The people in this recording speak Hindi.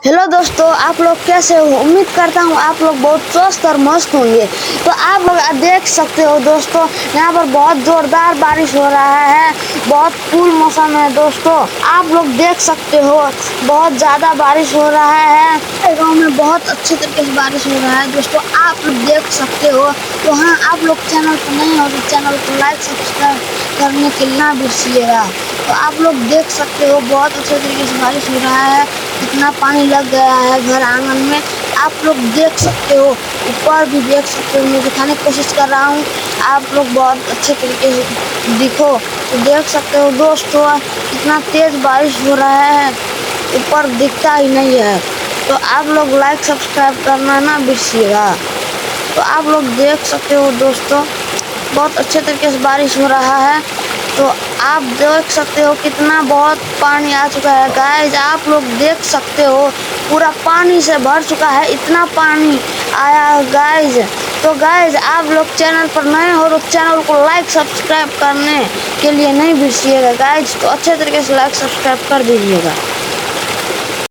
हेलो दोस्तों, आप लोग कैसे हो? उम्मीद करता हूँ आप लोग बहुत स्वस्थ और मस्त होंगे। तो आप लोग देख सकते हो दोस्तों, यहाँ पर बहुत जोरदार बारिश हो रहा है। बहुत कूल मौसम है दोस्तों। आप लोग देख सकते हो बहुत ज़्यादा बारिश हो रहा है। गाँव में बहुत अच्छे तरीके से बारिश हो रहा है दोस्तों, आप लोग देख सकते हो। तो हाँ, आप लोग चैनल पर नहीं हो तो चैनल को लाइक सब्सक्राइब करने के लिए ना बिल्कुल। तो आप लोग देख सकते हो बहुत अच्छे तरीके से बारिश हो रहा है। इतना पानी लग गया है घर आंगन में, आप लोग देख सकते हो। ऊपर भी देख सकते हो, मैं दिखाने की कोशिश कर रहा हूँ। आप लोग बहुत अच्छे तरीके से दिखो तो देख सकते हो दोस्तों, इतना तेज बारिश हो रहा है, ऊपर दिखता ही नहीं है। तो आप लोग लाइक सब्सक्राइब करना ना बिल्कुल। तो आप लोग देख सकते हो दोस्तों, बहुत अच्छे तरीके से बारिश हो रहा है। तो आप देख सकते हो कितना बहुत पानी आ चुका है गाइज। आप लोग देख सकते हो पूरा पानी से भर चुका है, इतना पानी आया है गाइज। तो गाइज आप लोग चैनल पर नए हो तो चैनल को लाइक सब्सक्राइब करने के लिए नहीं भूलिएगा गाइज। तो अच्छे तरीके से लाइक सब्सक्राइब कर दीजिएगा।